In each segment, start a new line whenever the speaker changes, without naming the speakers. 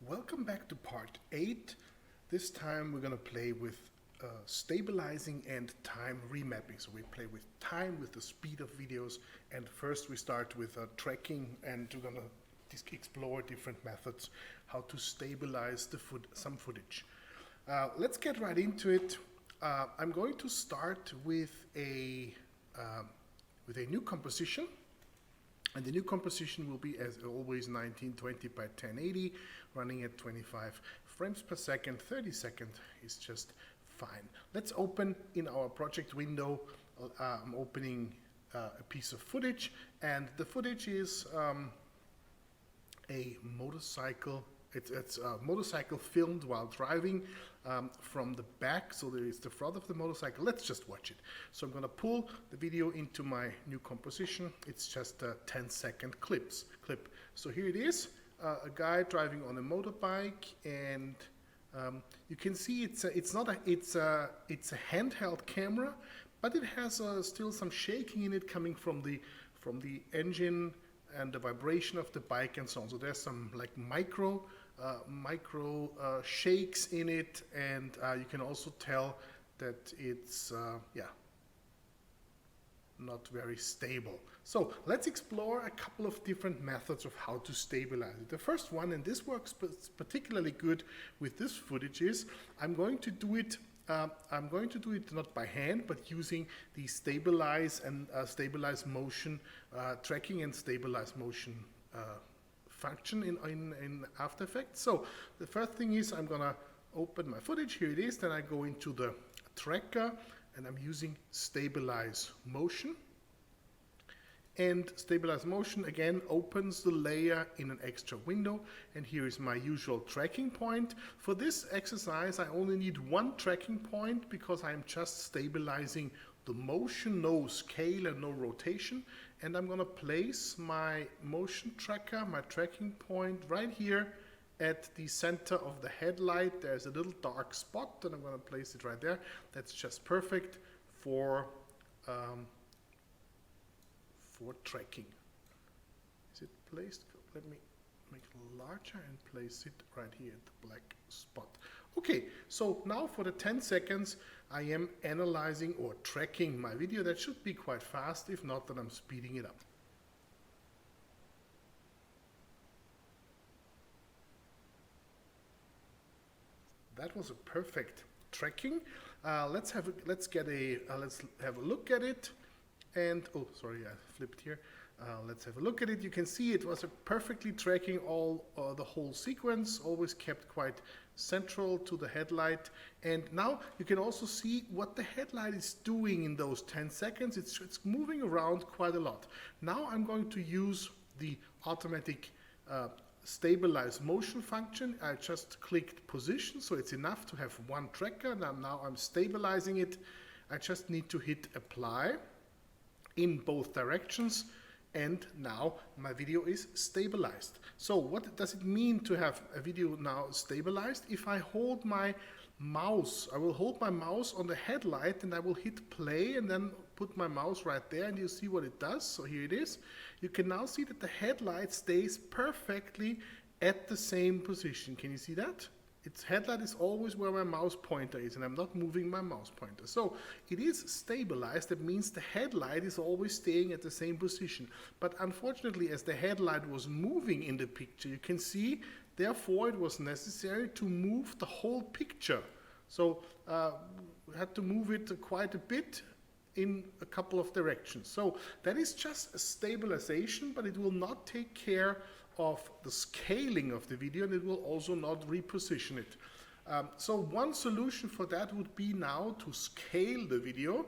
Welcome back to part 8. This time we're going to play with stabilizing and time remapping. So we play with time, with the speed of videos, and first we start with tracking, and we're going to explore different methods how to stabilize some footage. Let's get right into it. I'm going to start with a new composition. And the new composition will be, as always, 1920 by 1080, running at 25 frames per second. 30 seconds is just fine. Let's open in our project window. I'm opening a piece of footage, and the footage is a motorcycle. It's a motorcycle filmed while driving from the back, so there is the front of the motorcycle. Let's just watch it. So I'm going to pull the video into my new composition. It's just a 10-second clip. So here it is, a guy driving on a motorbike, and you can see it's a handheld camera, but it has still some shaking in it coming from the engine and the vibration of the bike and so on. So there's some like micro shakes in it, and you can also tell that it's not very stable. So let's explore a couple of different methods of how to stabilize it. The first one, and this works particularly good with this footage, is I'm going to do it not by hand, but using the stabilize and stabilize motion tracking and stabilize motion function in After Effects. So the first thing is I'm gonna open my footage. Here it is. Then I go into the tracker and I'm using stabilize motion. And stabilize motion again opens the layer in an extra window, and here is my usual tracking point. For this exercise I only need one tracking point because I'm just stabilizing the motion, no scale and no rotation, and I'm going to place my motion tracker, my tracking point, right here at the center of the headlight. There's a little dark spot, and I'm going to place it right there. That's just perfect for tracking. Is it placed? Let me make it larger and place it right here at the black spot. Okay, so now for the 10 seconds I am analyzing or tracking my video. That should be quite fast. If not, then I'm speeding it up. That was a perfect tracking. Let's have a look at it. And oh, sorry, I flipped here. Let's have a look at it. You can see it was perfectly tracking the whole sequence, always kept quite central to the headlight. And now you can also see what the headlight is doing in those 10 seconds. It's moving around quite a lot. Now I'm going to use the automatic stabilize motion function. I just clicked position, so it's enough to have one tracker. Now I'm stabilizing it. I just need to hit apply in both directions, and now my video is stabilized. So what does it mean to have a video now stabilized? If I hold my mouse, I will hold my mouse on the headlight and I will hit play and then put my mouse right there, and you see what it does. So here it is. You can now see that the headlight stays perfectly at the same position. Can you see that? Its headlight is always where my mouse pointer is, and I'm not moving my mouse pointer. So it is stabilized. That means the headlight is always staying at the same position. But unfortunately, as the headlight was moving in the picture, you can see, therefore it was necessary to move the whole picture. So we had to move it quite a bit in a couple of directions. So that is just a stabilization, but it will not take care of the scaling of the video, and it will also not reposition it. So one solution for that would be now to scale the video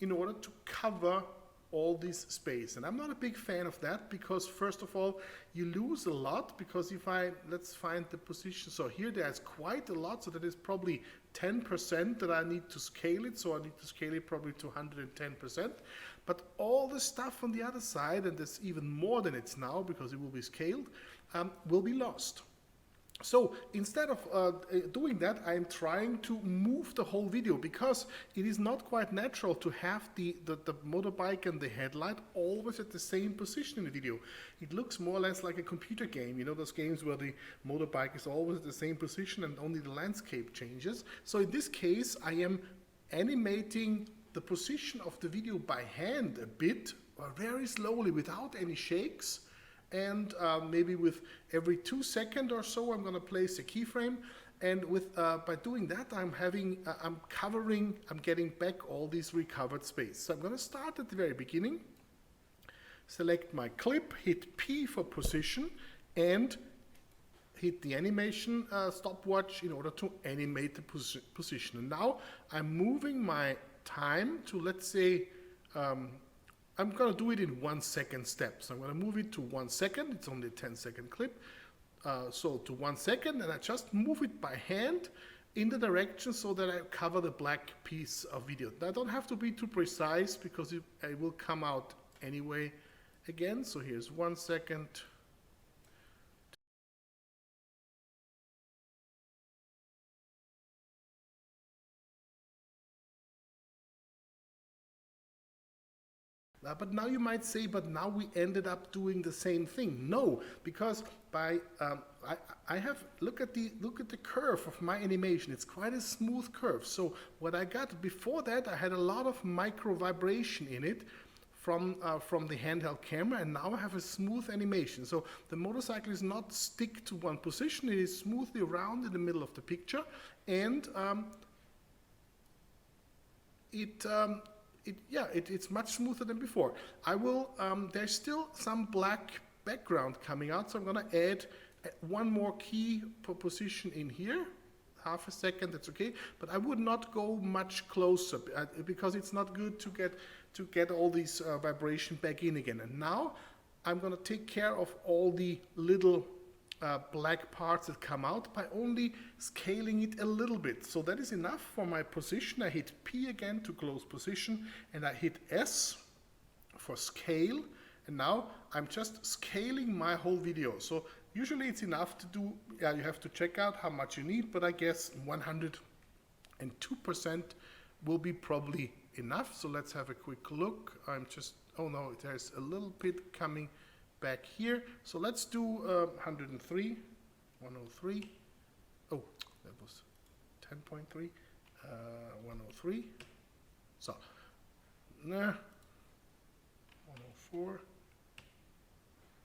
in order to cover all this space. And I'm not a big fan of that because, first of all, you lose a lot, because let's find the position. So here there's quite a lot, so that is probably 10% that I need to scale it. So I need to scale it probably to 110%. But all the stuff on the other side, and there's even more than it's now because it will be scaled, will be lost. So instead of doing that, I'm trying to move the whole video, because it is not quite natural to have the motorbike and the headlight always at the same position in the video. It looks more or less like a computer game, you know, those games where the motorbike is always at the same position and only the landscape changes. So in this case, I am animating the position of the video by hand a bit, very slowly, without any shakes. And maybe with every 2 seconds or so, I'm going to place a keyframe. And with by doing that, I'm getting back all this recovered space. So I'm going to start at the very beginning, select my clip, hit P for position, and hit the animation stopwatch in order to animate the position. And now I'm moving my time to, let's say, I'm going to do it in 1 second steps. I'm going to move it to 1 second. It's only a 10-second clip. So to 1 second, and I just move it by hand in the direction so that I cover the black piece of video. I don't have to be too precise, because it will come out anyway again. So here's 1 second. But now you might say, but now we ended up doing the same thing. No, because by I have look at the curve of my animation. It's quite a smooth curve. So what I got before that, I had a lot of micro vibration in it from the handheld camera, and now I have a smooth animation. So the motorcycle is not stick to one position. It is smoothly around in the middle of the picture, and it's much smoother than before. I will, there's still some black background coming out, so I'm going to add one more key position in here. Half a second, that's okay, but I would not go much closer, because it's not good to get all these vibration back in again. And now I'm going to take care of all the little black parts that come out by only scaling it a little bit. So that is enough for my position. I hit P again to close position, and I hit S for scale, and now I'm just scaling my whole video. So usually it's enough to do, you have to check out how much you need, but I guess 102% will be probably enough. So let's have a quick look. Oh no, there's a little bit coming back here. So let's do 103, 103. Oh, that was 10.3, 103. So, 104.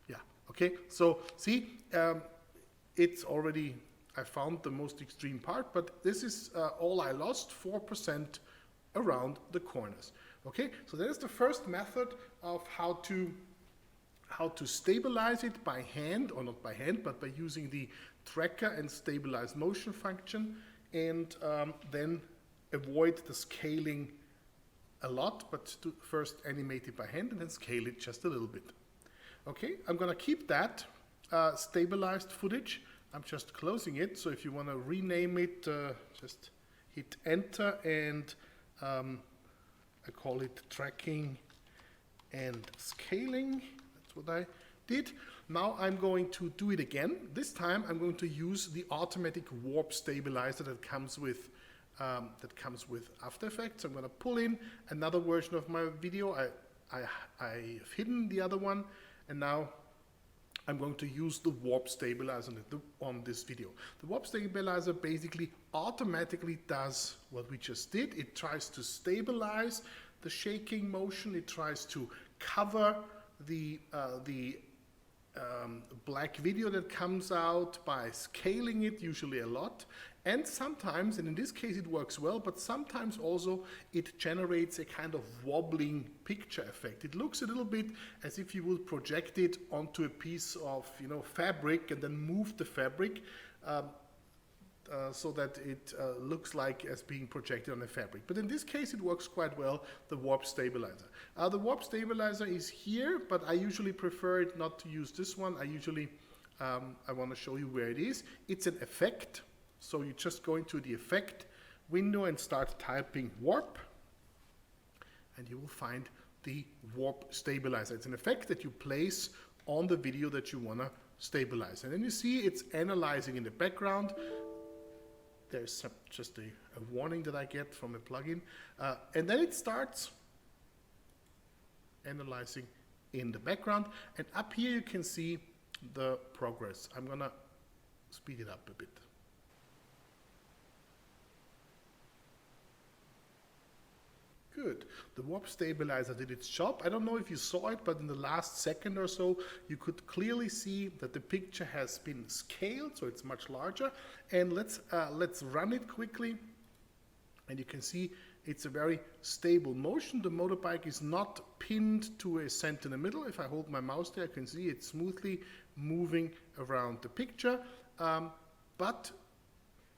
Yeah, okay. So see, it's already, I found the most extreme part, but this is all I lost, 4% around the corners. Okay, so that is the first method of how to stabilize it by hand, or not by hand, but by using the tracker and stabilize motion function, and then avoid the scaling a lot, but to first animate it by hand and then scale it just a little bit. Okay, I'm going to keep that stabilized footage. I'm just closing it, so if you want to rename it, just hit enter, and I call it tracking and scaling. What I did. Now I'm going to do it again. This time I'm going to use the automatic warp stabilizer that comes with After Effects. I'm going to pull in another version of my video. I've hidden the other one, and now I'm going to use the warp stabilizer on this video. The warp stabilizer basically automatically does what we just did. It tries to stabilize the shaking motion. It tries to cover the black video that comes out by scaling it, usually a lot, and sometimes, and in this case it works well, but sometimes also it generates a kind of wobbling picture effect. It looks a little bit as if you would project it onto a piece of fabric and then move the fabric so that it looks like as being projected on a fabric. But in this case it works quite well, the warp stabilizer. The warp stabilizer is here, but I usually prefer it not to use this one. I usually, I want to show you where it is. It's an effect, so you just go into the effect window and start typing warp, and you will find the warp stabilizer. It's an effect that you place on the video that you want to Stabiliser. And then you see it's analyzing in the background. There's just a warning that I get from a plugin. And then it starts analyzing in the background. And up here you can see the progress. I'm gonna speed it up a bit. Good. The warp stabilizer did its job. I don't know if you saw it, but in the last second or so, you could clearly see that the picture has been scaled, so it's much larger. And let's run it quickly. And you can see it's a very stable motion. The motorbike is not pinned to a center in the middle. If I hold my mouse there, I can see it's smoothly moving around the picture. But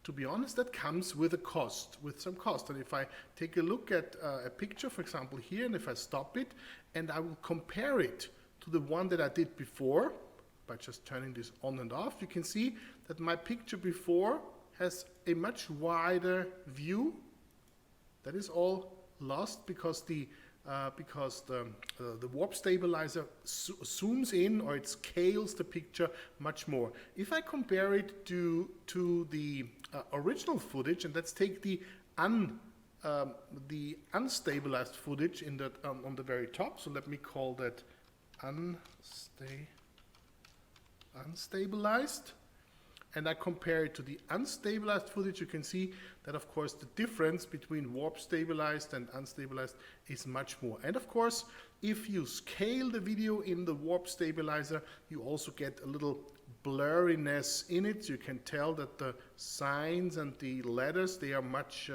to be honest, that comes with a cost, with some cost. And if I take a look at a picture, for example, here, and if I stop it, and I will compare it to the one that I did before, by just turning this on and off, you can see that my picture before has a much wider view. That is all lost because the warp stabilizer zooms in, or it scales the picture much more. If I compare it to the original footage, and let's take the unstabilized footage in that on the very top. So let me call that unstabilized. And I compare it to the unstabilized footage, you can see that, of course, the difference between warp stabilized and unstabilized is much more. And of course, if you scale the video in the warp stabilizer, you also get a little blurriness in it. You can tell that the signs and the letters, they are much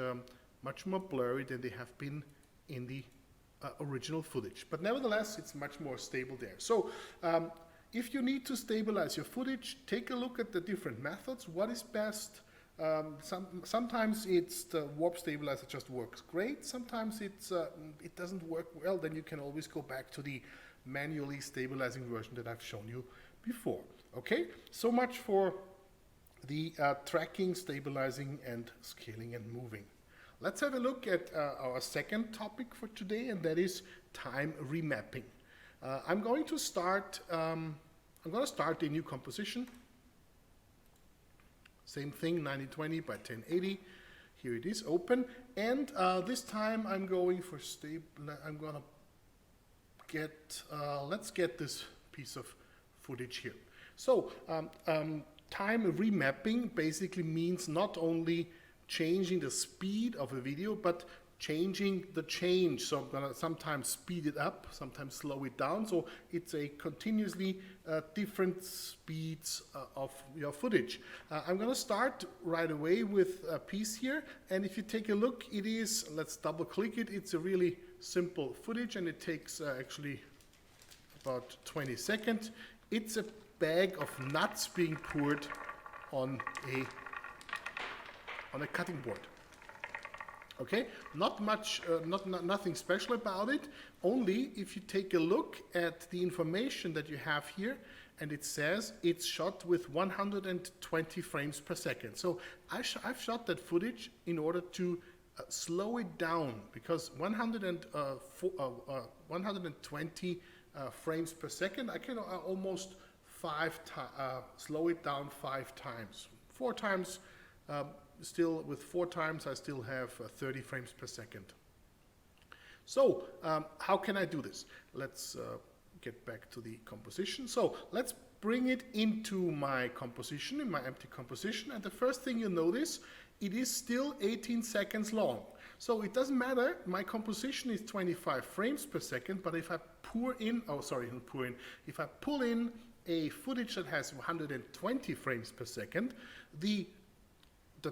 more blurry than they have been in the original footage. But nevertheless, it's much more stable there. So if you need to stabilize your footage, take a look at the different methods. What is best? Sometimes it's the warp stabilizer just works great. Sometimes it doesn't work well. Then you can always go back to the manually stabilizing version that I've shown you before. Okay, so much for the tracking, stabilizing, and scaling and moving. Let's have a look at our second topic for today, and that is time remapping. I'm going to start a new composition. Same thing, 9020 by 1080. Here it is, open. And this time I'm going for let's get this piece of footage here. So time remapping basically means not only changing the speed of a video, but changing the change. So I'm gonna sometimes speed it up, sometimes slow it down. So it's a continuously different speeds of your footage. I'm gonna start right away with a piece here. And if you take a look, it is, let's double click it. It's a really simple footage, and it takes actually about 20 seconds. It's a bag of nuts being poured on a cutting board. Okay, not much, nothing special about it. Only if you take a look at the information that you have here, and it says it's shot with 120 frames per second. So I've shot that footage in order to slow it down, because 120 frames per second, I can almost slow it down 5 times. 4 times. Still, with 4 times, I still have 30 frames per second. So, how can I do this? Let's get back to the composition. So, let's bring it into my composition, in my empty composition. And the first thing you notice, it is still 18 seconds long. So, it doesn't matter, my composition is 25 frames per second, but if I if I pull in a footage that has 120 frames per second, the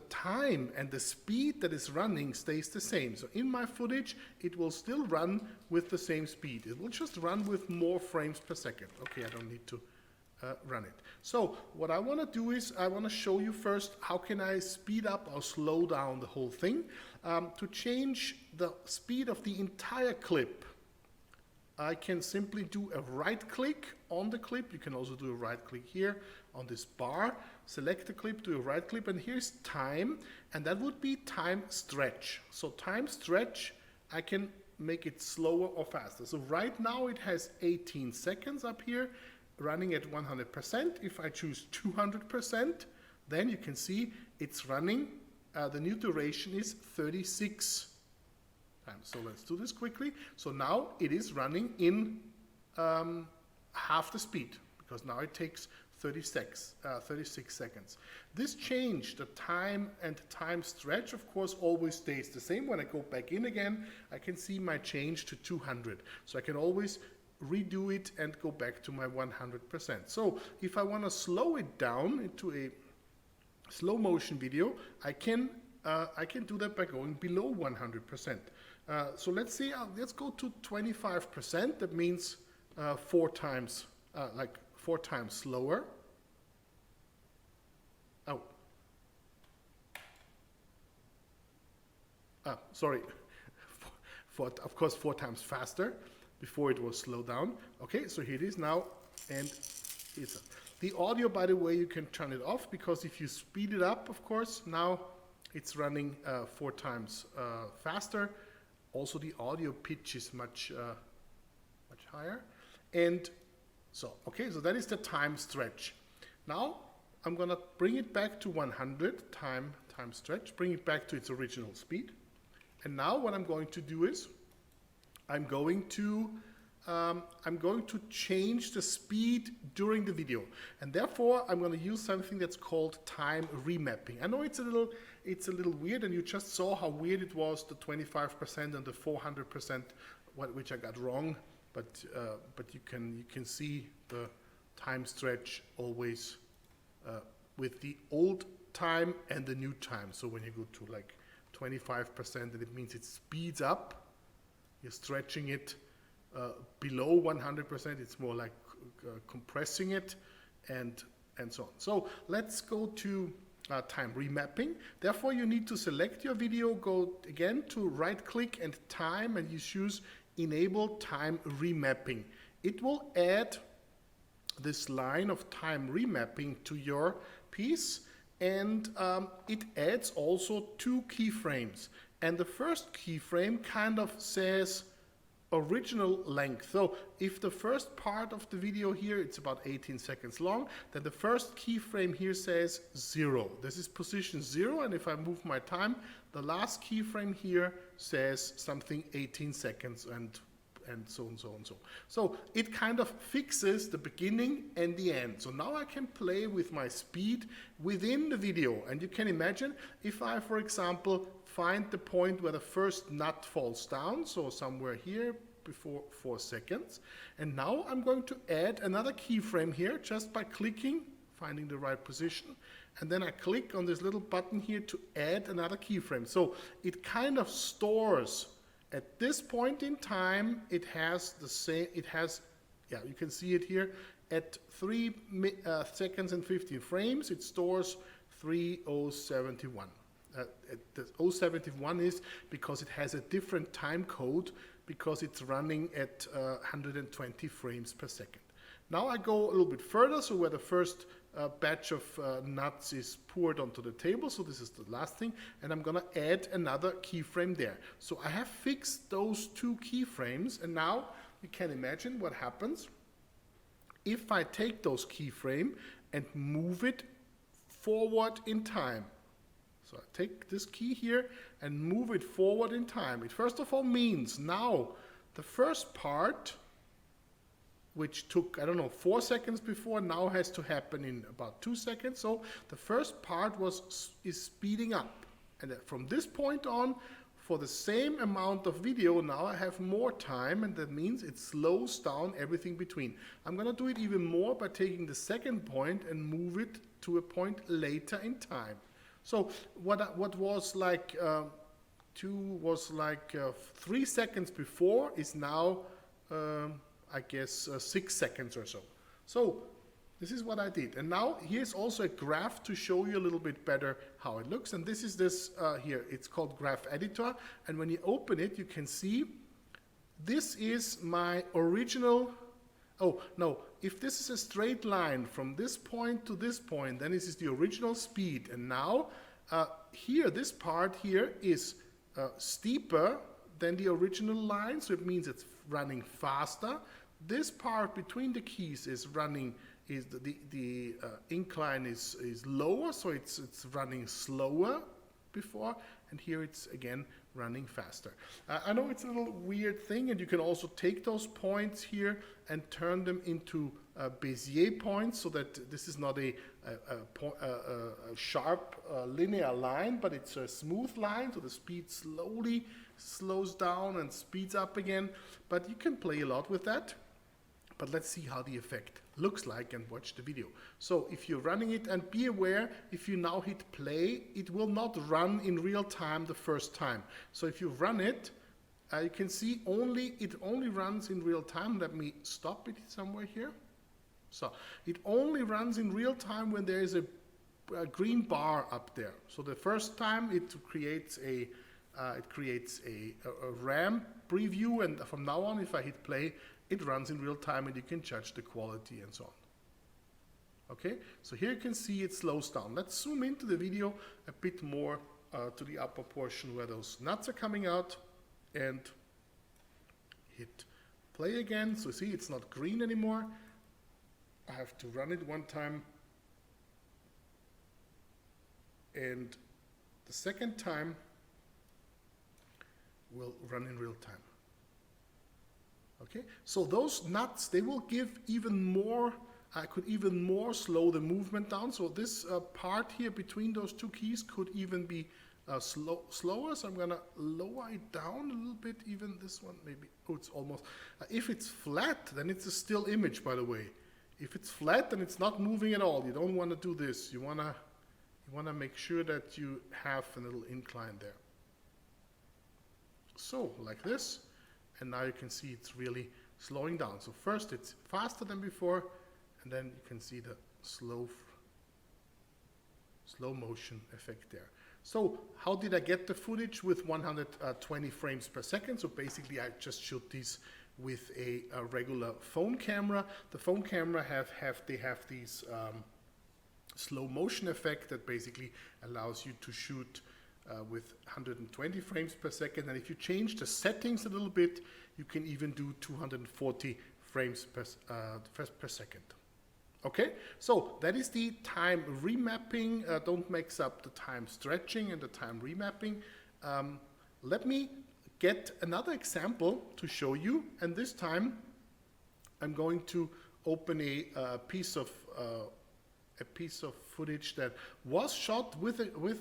time and the speed that is running stays the same. So in my footage, it will still run with the same speed. It will just run with more frames per second. Okay, I don't need to run it. So what I want to do is I want to show you first how can I speed up or slow down the whole thing. To change the speed of the entire clip, I can simply do a right click on the clip. You can also do a right click here on this bar. Select the clip, do a right click, and here's time, and that would be time stretch. So time stretch, I can make it slower or faster. So right now it has 18 seconds up here. running at 100%. If I choose 200%, then you can see it's running, the new duration is 36 times. So let's do this quickly. So now it is running in half the speed, because now it takes 36 seconds. This change, the time and time stretch, of course, always stays the same. When I go back in again, I can see my change to 200. So I can always redo it and go back to my 100%. So if I want to slow it down into a slow motion video, I can do that by going below 100%. So let's see, let's go to 25%. That means 4 times, like 4 times slower. Oh. Sorry. Of course, 4 times faster. Before it was slowed down. Okay, so here it is now, and it's the audio, by the way, you can turn it off, because if you speed it up, of course, now it's running 4 times faster. Also, the audio pitch is much higher. And so, okay, so that is the time stretch. Now I'm gonna bring it back to 100 time stretch, bring it back to its original speed. And now what I'm going to do is I'm going to change the speed during the video, and therefore I'm going to use something that's called time remapping. I know it's a little weird, and you just saw how weird it was, the 25% and the 400%, which I got wrong. But you can see the time stretch always with the old time and the new time. So when you go to like 25%, then it means it speeds up. You're stretching it below 100%. It's more like compressing it, and so on. So let's go to time remapping. Therefore, you need to select your video, go again to right-click and time, and you choose Enable Time Remapping. It will add this line of time remapping to your piece, and it adds also 2 keyframes. And the first keyframe kind of says original length. So if the first part of the video here, it's about 18 seconds long, then the first keyframe here says 0. This is position 0, and if I move my time, the last keyframe here says something 18 seconds and so on, so on, so on. So it kind of fixes the beginning and the end. So now I can play with my speed within the video. And you can imagine if I, for example, find the point where the first nut falls down, so somewhere here before 4 seconds. And now I'm going to add another keyframe here just by clicking, finding the right position. And then I click on this little button here to add another keyframe. So it kind of stores. At this point in time, it has the same, yeah, you can see it here, at 3 seconds and 15 frames, it stores 3071. The 071 is because it has a different time code, because it's running at 120 frames per second. Now I go a little bit further, so where the first batch of nuts is poured onto the table, so this is the last thing, and I'm gonna add another keyframe there. So I have fixed those 2 keyframes, and now you can imagine what happens if I take those keyframe and move it forward in time. So I take this key here and move it forward in time. It first of all means now the first part, which took, I don't know, 4 seconds before, now has to happen in about 2 seconds. So the first part is speeding up. And from this point on, for the same amount of video, now I have more time, and that means it slows down everything between. I'm gonna do it even more by taking the second point and move it to a point later in time. So what was like 3 seconds before is now I guess 6 seconds or so. So this is what I did. And now here's also a graph to show you a little bit better how it looks. And this is this here. It's called Graph Editor. And when you open it, you can see this is my original. Oh, no. If this is a straight line from this point to this point, then this is the original speed. And now here, this part here is steeper than the original line. So it means it's running faster. This part between the keys is running, is the incline is lower, so it's running slower before, and here it's again running faster. I know it's a little weird thing, and you can also take those points here and turn them into Bezier points, so that this is not a sharp linear line, but it's a smooth line, so the speed slowly slows down and speeds up again. But you can play a lot with that. But let's see how the effect looks like and watch the video. So if you're running it, and be aware, if you now hit play, it will not run in real time the first time. So if you run it, you can see it only runs in real time. Let me stop it somewhere here. So it only runs in real time when there is a green bar up there. So the first time it creates a RAM preview, and from now on, if I hit play, it runs in real time, and you can judge the quality and so on. Okay, so here you can see it slows down. Let's zoom into the video a bit more to the upper portion where those nuts are coming out, and hit play again. So see, it's not green anymore. I have to run it one time, and the second time will run in real time. Okay, so those nuts, they will give even more, I could even more slow the movement down. So this part here between those two keys could even be slower. So I'm gonna lower it down a little bit, even this one maybe. Oh, it's almost, if it's flat, then it's a still image, by the way. If it's flat, then it's not moving at all. You don't want to do this. You wanna make sure that you have a little incline there. So like this. And now you can see it's really slowing down. So first it's faster than before, and then you can see the slow motion effect there. So how did I get the footage with 120 frames per second? So basically I just shoot these with a regular phone camera. The phone camera have these slow motion effect that basically allows you to shoot with 120 frames per second, and if you change the settings a little bit, you can even do 240 frames per second. Okay, so that is the time remapping. Don't mix up the time stretching and the time remapping. Let me get another example to show you, and this time I'm going to open a piece of footage that was shot with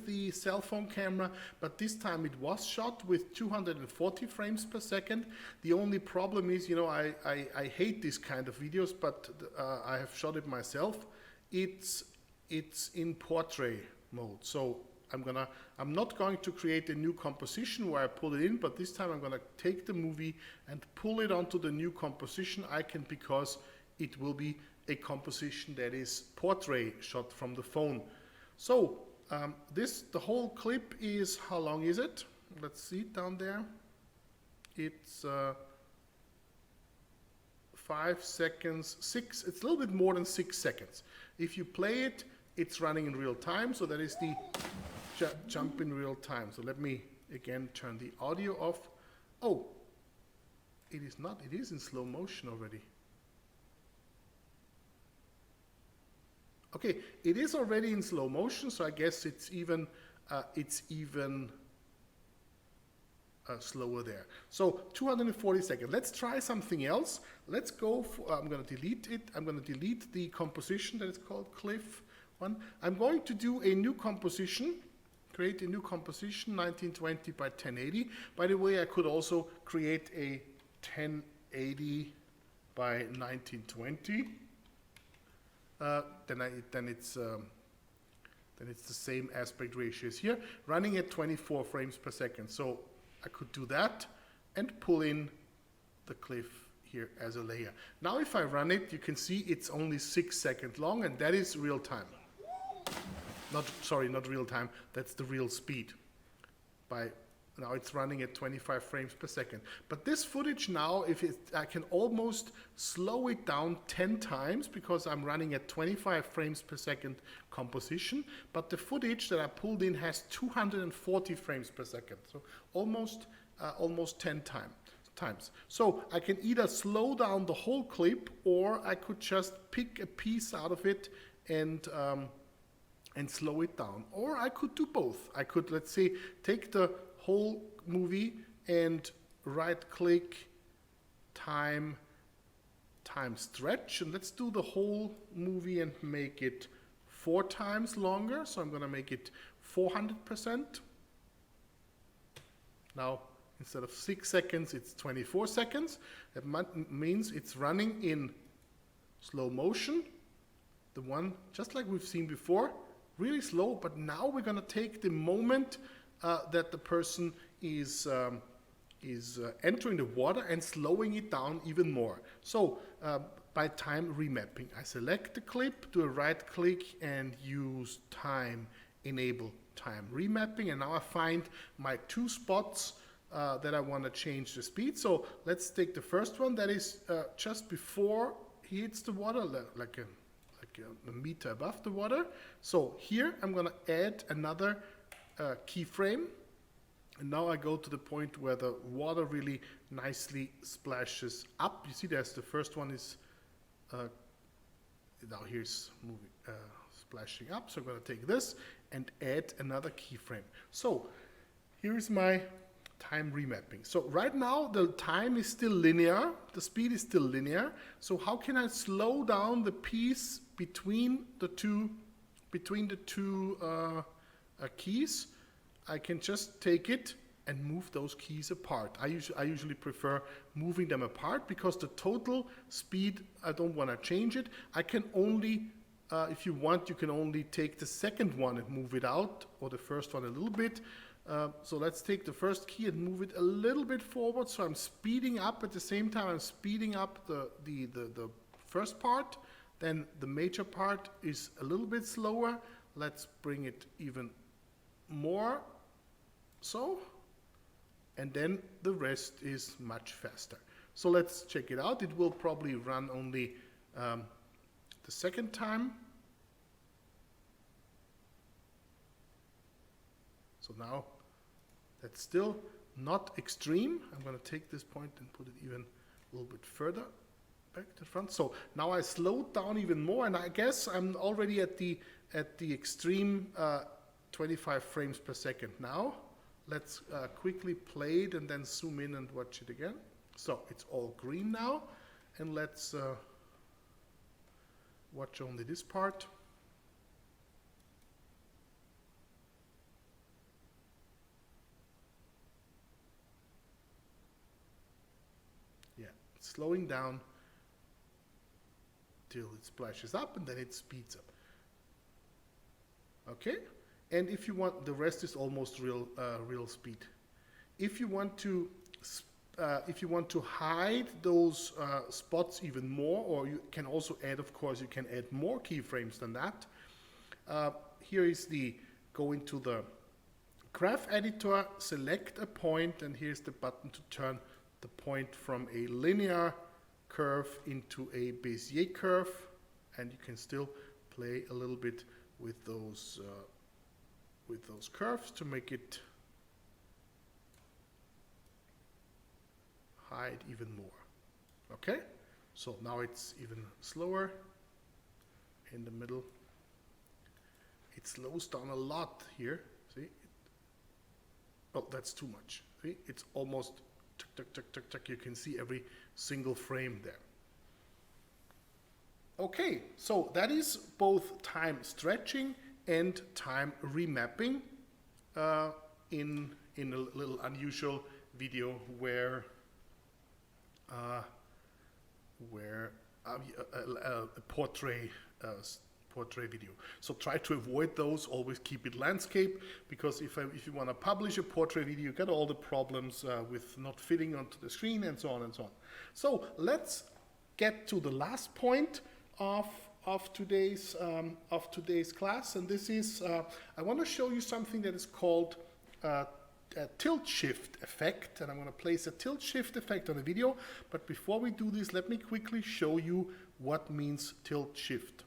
the cell phone camera, but this time it was shot with 240 frames per second. The only problem is, you know, I hate these kind of videos, but I have shot it myself. It's in portrait mode. So I'm not going to create a new composition where I pull it in, but this time I'm gonna take the movie and pull it onto the new composition icon, because it will be a composition that is portrait shot from the phone. So the whole clip is, how long is it? Let's see it down there. It's 5 seconds, it's a little bit more than 6 seconds. If you play it, it's running in real time, so that is the jump in real time. So let me again turn the audio off. Oh, it is not, it is in slow motion already. Okay, it is already in slow motion, so I guess it's even slower there. So 240 seconds. Let's try something else. Let's go for, I'm going to delete it. I'm going to delete the composition that is called Cliff one. I'm going to do a new composition, create a new composition, 1920 by 1080. By the way, I could also create a 1080 by 1920. Then it's the same aspect ratios here, running at 24 frames per second. So I could do that and pull in the cliff here as a layer. Now if I run it, you can see it's only 6 seconds long, and that is real time. Not real time, that's the real speed. Now it's running at 25 frames per second. But this footage now, I can almost slow it down 10 times because I'm running at 25 frames per second composition. But the footage that I pulled in has 240 frames per second. So almost 10 times. So I can either slow down the whole clip, or I could just pick a piece out of it and slow it down. Or I could do both. I could, let's say, take the whole movie and right-click, time stretch, and let's do the whole movie and make it 4 times longer. So I'm going to make it 400%. Now, instead of 6 seconds, it's 24 seconds. That means it's running in slow motion. The one, just like we've seen before, really slow, but now we're going to take the moment that the person is entering the water and slowing it down even more. So by time remapping, I select the clip, do a right click and use enable time remapping, and now I find my 2 spots that I want to change the speed. So let's take the first one that is just before he hits the water, like a meter above the water. So here I'm going to add another keyframe. And now I go to the point where the water really nicely splashes up. You see, there's the first one is, now here's moving, splashing up. So I'm going to take this and add another keyframe. So here is my time remapping. So right now the time is still linear, the speed is still linear. So how can I slow down the piece between the two keys? I can just take it and move those keys apart. I usually prefer moving them apart because the total speed, I don't want to change it. I can only, if you want, you can only take the second one and move it out, or the first one a little bit. So let's take the first key and move it a little bit forward. So I'm speeding up at the same time. I'm speeding up the first part. Then the major part is a little bit slower. Let's bring it even more so. And then the rest is much faster. So let's check it out. It will probably run only the second time. So now that's still not extreme. I'm going to take this point and put it even a little bit further back to the front. So now I slowed down even more, and I guess I'm already at the extreme 25 frames per second now. Let's quickly play it and then zoom in and watch it again. So it's all green now, and let's watch only this part. Yeah, it's slowing down till it splashes up, and then it speeds up. Okay. And if you want, the rest is almost real speed. If you want to hide those spots even more, or you can also add, of course, you can add more keyframes than that. Here is go into the graph editor, select a point, and here's the button to turn the point from a linear curve into a Bezier curve, and you can still play a little bit with those curves to make it hide even more. Okay, so now it's even slower in the middle. It slows down a lot here. See? Oh, that's too much. See? It's almost tuck, tuck, tuck, tuck, tuck. You can see every single frame there. Okay, so that is both time stretching and time remapping in a little unusual video where a portrait video. So try to avoid those. Always keep it landscape, because if you want to publish a portrait video, you get all the problems with not fitting onto the screen and so on and so on. So let's get to the last point of today's class, and this is I want to show you something that is called a tilt shift effect, and I'm going to place a tilt shift effect on the video. But before we do this, let me quickly show you what means tilt shift.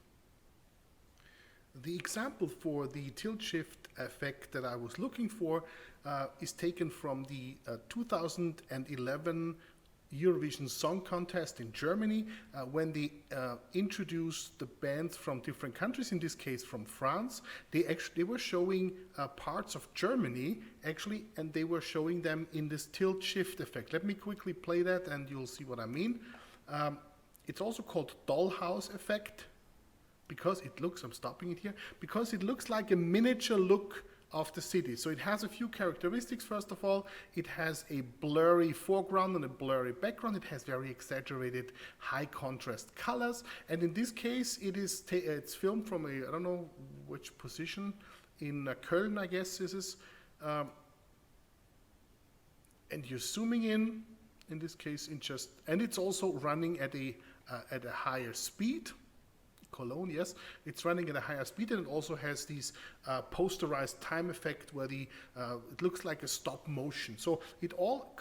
The example for the tilt shift effect that I was looking for is taken from the 2011 Eurovision Song Contest in Germany, when they introduced the bands from different countries, in this case from France. They were showing parts of Germany actually, and they were showing them in this tilt shift effect. Let me quickly play that and you'll see what I mean. It's also called dollhouse effect because it looks, I'm stopping it here, because it looks like a miniature look of the city. So it has a few characteristics. First of all, it has a blurry foreground and a blurry background. It has very exaggerated high contrast colors. And in this case, it's filmed from I don't know which position, in Köln, I guess this is. And you're zooming in this case, and it's also running at a higher speed. Cologne, yes, it's running at a higher speed, and it also has these posterized time effect where it looks like a stop motion. So it all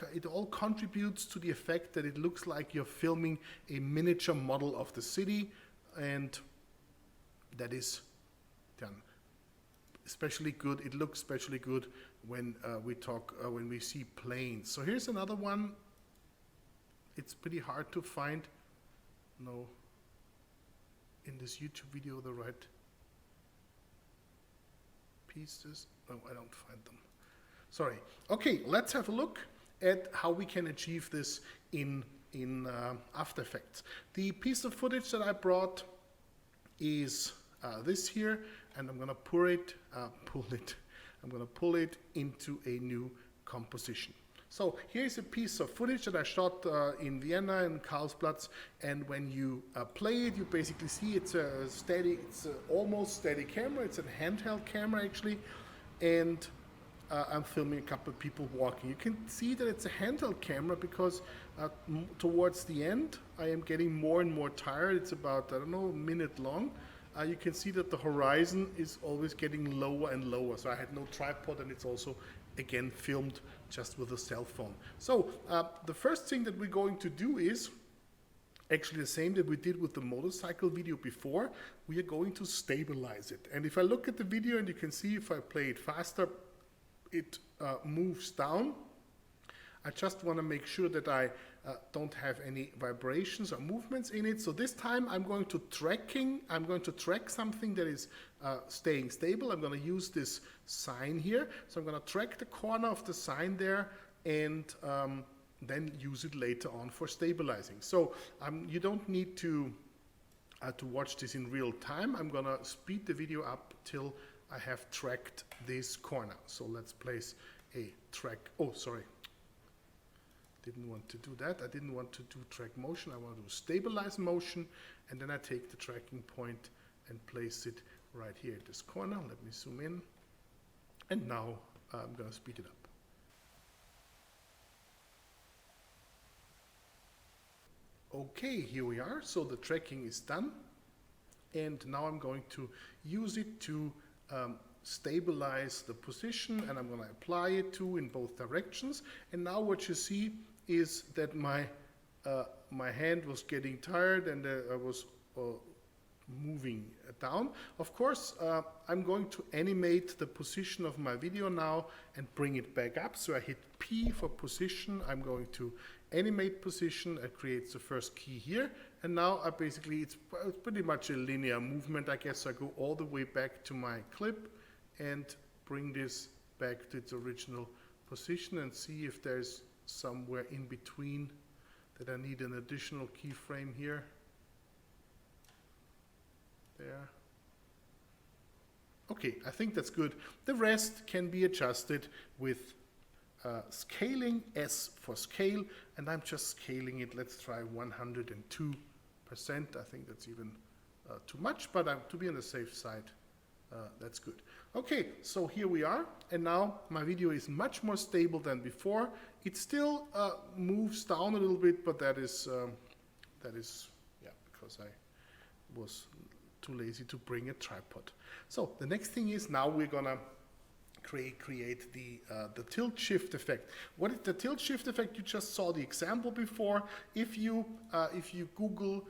contributes to the effect that it looks like you're filming a miniature model of the city, and that is done especially good. It looks especially good when when we see planes. So here's another one. It's pretty hard to find. No. In this YouTube video, the right pieces. Oh, I don't find them. Sorry. Okay, let's have a look at how we can achieve this in After Effects. The piece of footage that I brought is this here, and I'm gonna pull it into a new composition. So here's a piece of footage that I shot in Vienna in Karlsplatz, and when you play it, you basically see it's almost steady camera. It's a handheld camera actually, and I'm filming a couple of people walking. You can see that it's a handheld camera because towards the end, I am getting more and more tired. It's about, I don't know, a minute long. You can see that the horizon is always getting lower and lower. So I had no tripod, and it's also again filmed just with a cell phone. So the first thing that we're going to do is actually the same that we did with the motorcycle video before. We are going to stabilize it. And if I look at the video, and you can see if I play it faster, it moves down. I just want to make sure that I don't have any vibrations or movements in it. So this time I'm going to track something that is staying stable. I'm going to use this sign here. So I'm going to track the corner of the sign there, and then use it later on for stabilizing. So you don't need to watch this in real time. I'm going to speed the video up till I have tracked this corner. So let's place a track. Oh, sorry. Didn't want to do that. I didn't want to do track motion. I want to do stabilize motion, and then I take the tracking point and place it right here at this corner. Let me zoom in, and now I'm going to speed it up. Okay, here we are. So the tracking is done, and now I'm going to use it to stabilize the position, and I'm going to apply it in both directions. And now what you see is that my hand was getting tired, and I was moving down. Of course, I'm going to animate the position of my video now and bring it back up. So I hit P for position. I'm going to animate position. It creates the first key here, and now it's pretty much a linear movement. I guess I go all the way back to my clip and bring this back to its original position, and see if there's somewhere in between that I need an additional keyframe here. There. Okay, I think that's good. The rest can be adjusted with scaling, S for scale, and I'm just scaling it. Let's try 102%. I think that's even too much, but to be on the safe side, that's good. Okay, so here we are, and now my video is much more stable than before. It still moves down a little bit, but that is because I was too lazy to bring a tripod. So the next thing is, now we're gonna create the tilt shift effect. What is the tilt shift effect? You just saw the example before. If you Google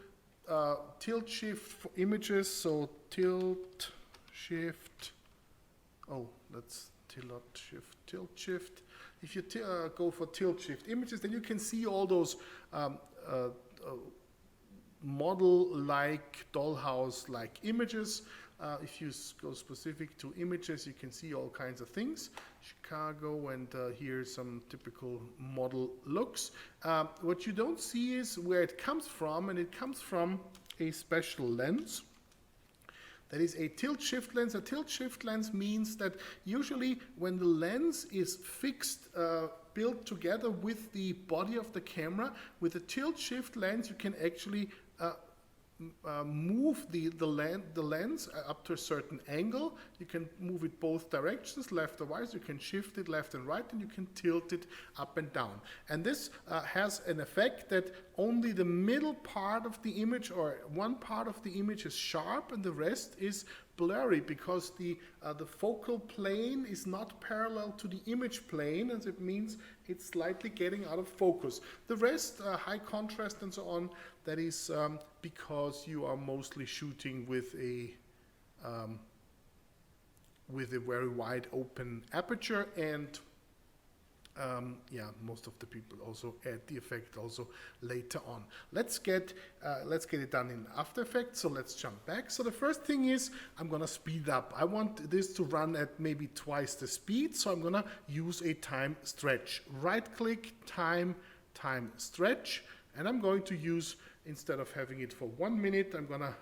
tilt shift for images, so tilt shift. Oh, that's tilt shift. If you go for tilt shift images, then you can see all those model-like, dollhouse-like images. If you go specific to images, you can see all kinds of things. Chicago, and here's some typical model looks. What you don't see is where it comes from, and it comes from a special lens. That is a tilt shift lens. A tilt shift lens means that usually when the lens is fixed, built together with the body of the camera, with a tilt shift lens you can actually move the lens up to a certain angle. You can move it both directions, left or right. You can shift it left and right, and you can tilt it up and down. And this has an effect that only the middle part of the image, or one part of the image, is sharp, and the rest is blurry, because the focal plane is not parallel to the image plane, and it means it's slightly getting out of focus. The rest, high contrast and so on, that is because you are mostly shooting with a very wide open aperture, and yeah, most of the people also add the effect also later on. Let's get it done in After Effects. So let's jump back. So the first thing is I'm gonna speed up. I want this to run at maybe twice the speed, so I'm gonna use a time stretch. Right click, time stretch, and I'm going to use, instead of having it for 1 minute, I'm gonna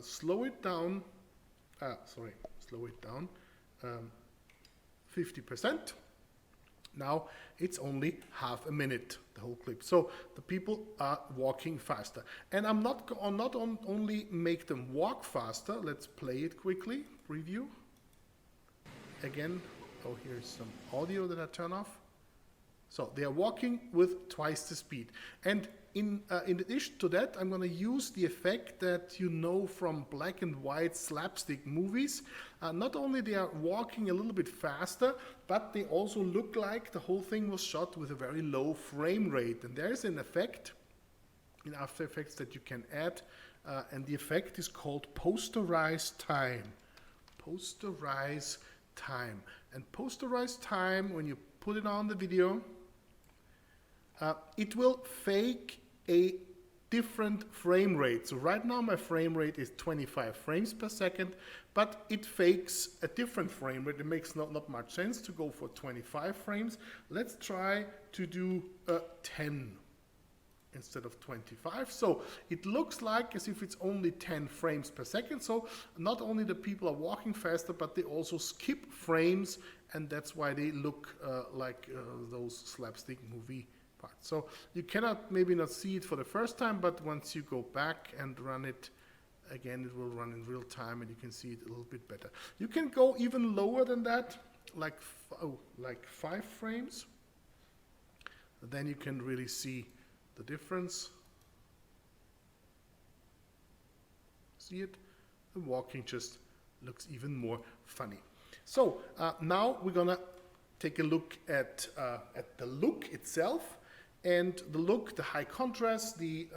slow it down 50%. Now it's only half a minute, the whole clip. So the people are walking faster. And I'm not only make them walk faster, let's play it quickly, preview. Again, oh, here's some audio that I turn off. So they are walking with twice the speed. And in addition to that, I'm going to use the effect that you know from black and white slapstick movies. Not only they are walking a little bit faster, but they also look like the whole thing was shot with a very low frame rate. And there is an effect in After Effects that you can add, and the effect is called posterize time. Posterize time. And posterize time, when you put it on the video, it will fake a different frame rate. So right now my frame rate is 25 frames per second, but it fakes a different frame rate. It makes not much sense to go for 25 frames. Let's try to do 10 instead of 25. So it looks like as if it's only 10 frames per second. So not only the people are walking faster, but they also skip frames, and that's why they look like those slapstick movie parts. So you cannot maybe not see it for the first time, but once you go back and run it again, it will run in real time, and you can see it a little bit better. You can go even lower than that, like 5 frames. Then you can really see the difference. See it? The walking just looks even more funny. So now we're gonna take a look at the look itself, and the look, the high contrast, the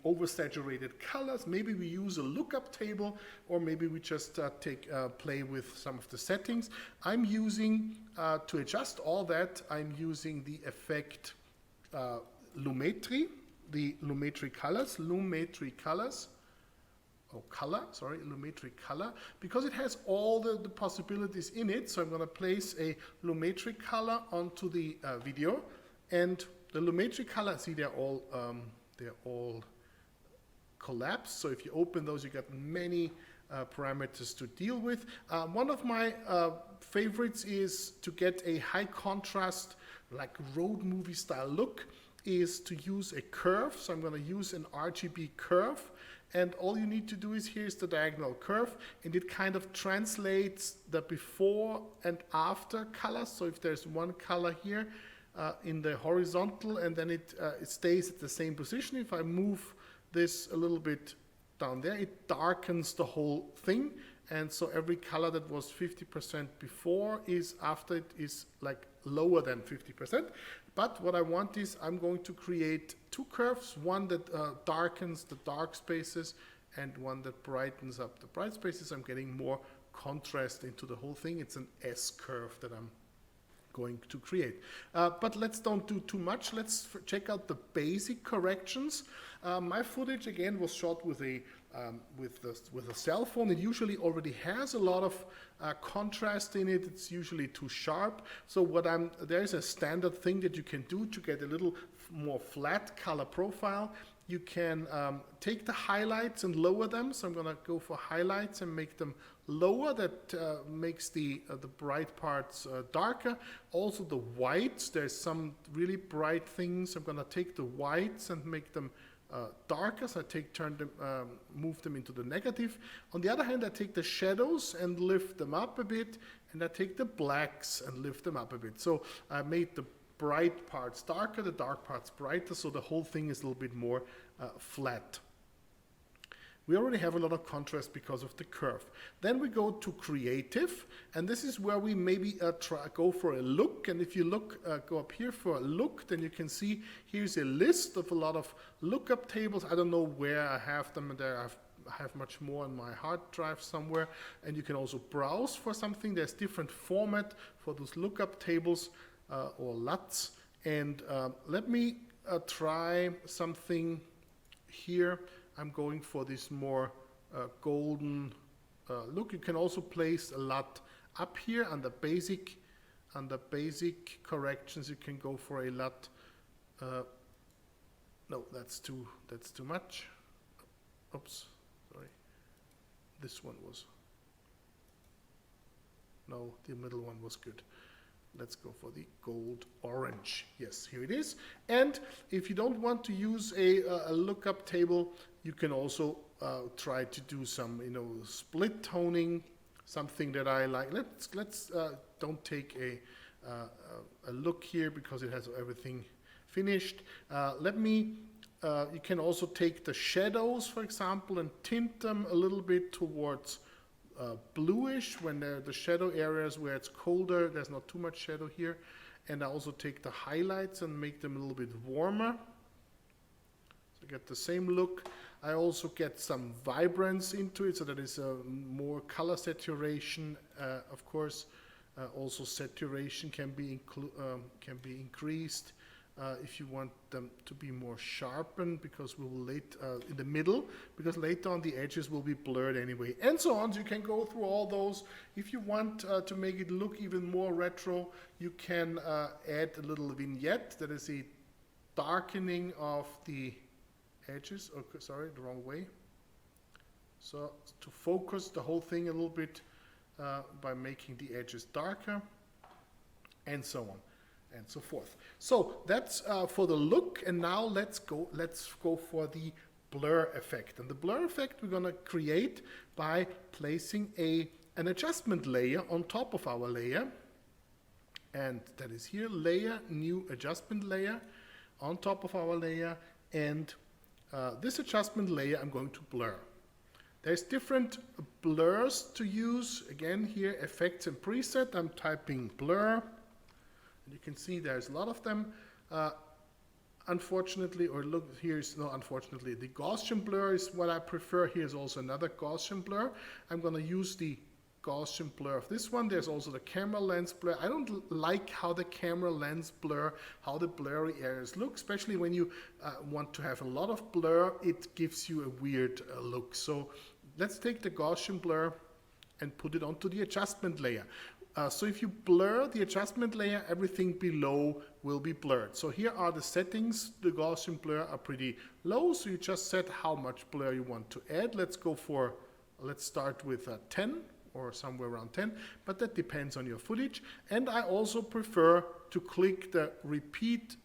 oversaturated colors. Maybe we use a lookup table, or maybe we just play with some of the settings. I'm using to adjust all that. I'm using the effect Lumetri, the Lumetri colors, Lumetri color, because it has all the possibilities in it. So I'm going to place a Lumetri color onto the video, and the Lumetri color, see, they're all collapsed. So if you open those, you get many parameters to deal with. One of my favorites is to get a high contrast, like road movie style look, is to use a curve. So I'm going to use an Rgb curve, and all you need to do is, here's the diagonal curve, and it kind of translates the before and after colors. So if there's one color here in the horizontal, and then it stays at the same position, if I move this a little bit down there, it darkens the whole thing. And so every color that was 50% before is, after it, is like lower than 50%. But what I want is, I'm going to create 2 curves, one that darkens the dark spaces and one that brightens up the bright spaces. I'm getting more contrast into the whole thing. It's an S curve that I'm going to create. But let's don't do too much. Let's check out the basic corrections. My footage again was shot with a cell phone. It usually already has a lot of contrast in it. It's usually too sharp. So there's a standard thing that you can do to get a little more flat color profile. You can take the highlights and lower them. So I'm going to go for highlights and make them lower. That makes the bright parts darker. Also the whites, there's some really bright things. I'm going to take the whites and make them darker. So I move them into the negative. On the other hand, I take the shadows and lift them up a bit, and I take the blacks and lift them up a bit. So I made the bright parts darker, the dark parts brighter, so the whole thing is a little bit more flat. We already have a lot of contrast because of the curve. Then we go to creative, and this is where we maybe go for a look. And if you go up here for a look, then you can see here's a list of a lot of lookup tables. I don't know where I have them, and I have much more on my hard drive somewhere. And you can also browse for something. There's different format for those lookup tables or LUTs. And let me try something here. I'm going for this more golden look. You can also place a LUT up here under basic corrections. You can go for a LUT. No, that's too much. Oops, sorry. This one was. No, the middle one was good. Let's go for the gold orange. Yes, here it is. And if you don't want to use a lookup table, you can also try to do some, split toning, something that I like. Let's don't take a look here because it has everything finished. You can also take the shadows, for example, and tint them a little bit towards bluish when the shadow areas where it's colder, there's not too much shadow here. And I also take the highlights and make them a little bit warmer. So get the same look. I also get some vibrance into it, so that is more color saturation. Of course, also saturation can be increased if you want them to be more sharpened, because we will in the middle, because later on the edges will be blurred anyway, and so on. So you can go through all those. If you want to make it look even more retro, you can add a little vignette, that is a darkening of the edges. Okay, sorry, the wrong way. So to focus the whole thing a little bit by making the edges darker, and so on and so forth. So that's for the look, and now let's go for the blur effect. And the blur effect we're going to create by placing an adjustment layer on top of our layer, and that is here, layer, new adjustment layer on top of our layer, and this adjustment layer I'm going to blur. There's different blurs to use. Again, here, effects and preset. I'm typing blur. You can see there's a lot of them. Unfortunately, or look, here's no unfortunately, the Gaussian blur is what I prefer. Here's also another Gaussian blur. I'm going to use the Gaussian blur of this one. There's also the camera lens blur. I don't like how the camera lens blur, how the blurry areas look, especially when you want to have a lot of blur. It gives you a weird look. So let's take the Gaussian blur and put it onto the adjustment layer. So if you blur the adjustment layer, everything below will be blurred. So here are the settings. The Gaussian blur are pretty low, so you just set how much blur you want to add. Let's start with 10 or somewhere around 10, but that depends on your footage. And I also prefer to click the repeat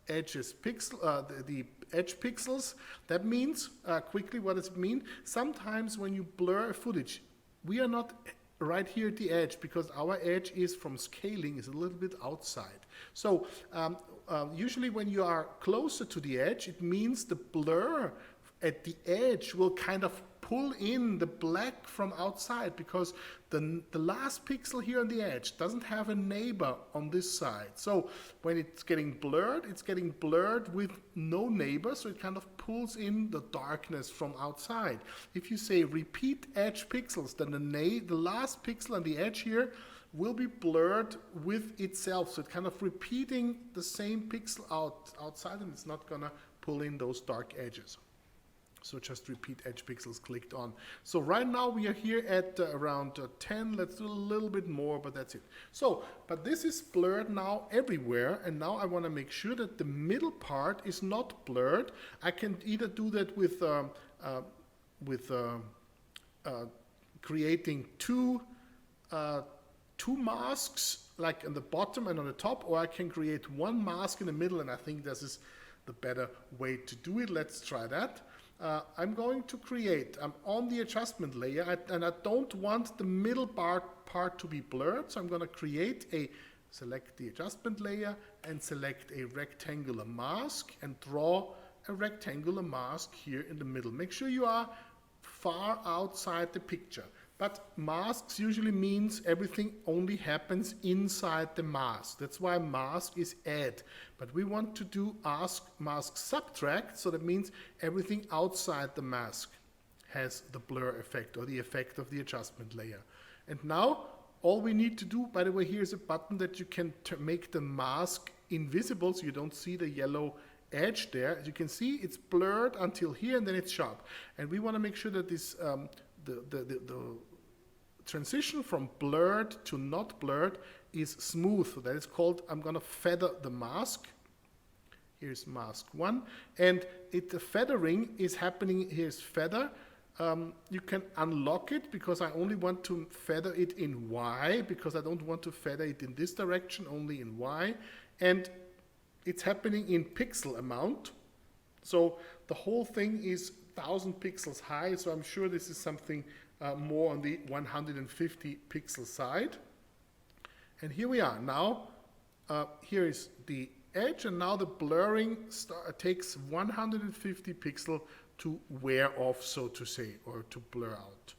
edges pixel, the edge pixels. That means, quickly what does it mean? Sometimes when you blur a footage, we are not right here at the edge, because our edge is from scaling is a little bit outside. So usually when you are closer to the edge, it means the blur at the edge will kind of pull in the black from outside, because the last pixel here on the edge doesn't have a neighbor on this side. So when it's getting blurred with no neighbor, so it kind of pulls in the darkness from outside. If you say repeat edge pixels, then the last pixel on the edge here will be blurred with itself. So it's kind of repeating the same pixel outside, and it's not gonna pull in those dark edges. So just repeat edge pixels clicked on. So right now we are here at around 10. Let's do a little bit more, but that's it. So, but this is blurred now everywhere, and now I want to make sure that the middle part is not blurred. I can either do that with creating two masks, like on the bottom and on the top, or I can create one mask in the middle, and I think this is the better way to do it. Let's try that. I'm going to create, I'm on the adjustment layer, and I don't want the middle part to be blurred, so I'm going to select the adjustment layer and select a rectangular mask and draw a rectangular mask here in the middle. Make sure you are far outside the picture. But masks usually means everything only happens inside the mask. That's why mask is add. But we want to do mask subtract, so that means everything outside the mask has the blur effect, or the effect of the adjustment layer. And now all we need to do, by the way, here's a button that you can make the mask invisible, so you don't see the yellow edge there. As you can see, it's blurred until here, and then it's sharp. And we want to make sure that this the transition from blurred to not blurred is smooth. So that is called, I'm going to feather the mask. Here's mask 1, and the feathering is happening. Here's feather. You can unlock it, because I only want to feather it in Y, because I don't want to feather it in this direction, only in Y. And it's happening in pixel amount. So the whole thing is 1000 pixels high, so I'm sure this is something more on the 150 pixel side. And here we are. Now, here is the edge, and now the blurring takes 150 pixel to wear off, so to say, or to blur out.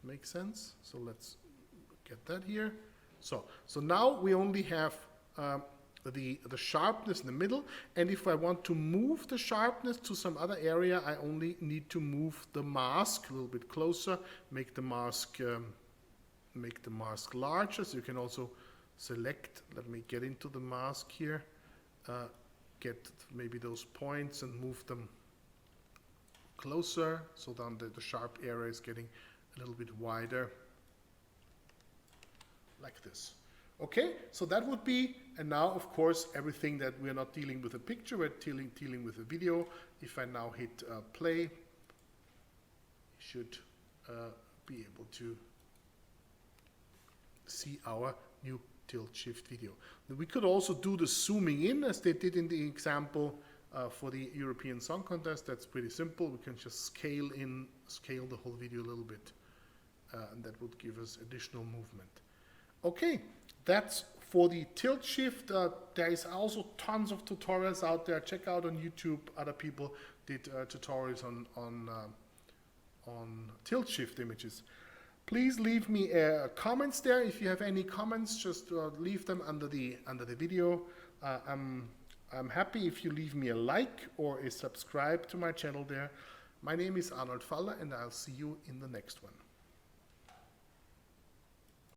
Make sense? So let's get that here. So now we only have the sharpness in the middle, and if I want to move the sharpness to some other area, I only need to move the mask a little bit closer, make the mask larger. So you can also select, let me get into the mask here, get maybe those points and move them closer, so then the sharp area is getting a little bit wider, like this. Okay, so that would be, and now of course everything that we're not dealing with a picture, we're dealing with a video. If I now hit play, you should be able to see our new tilt shift video. We could also do the zooming in, as they did in the example for the European Song Contest. That's pretty simple. We can just scale the whole video a little bit, and that would give us additional movement. Okay, that's for the tilt shift. There is also tons of tutorials out there. Check out on YouTube. Other people did tutorials on tilt shift images. Please leave me comments there. If you have any comments, just leave them under the video. I'm happy if you leave me a like or a subscribe to my channel there. My name is Arnold Faller, and I'll see you in the next one.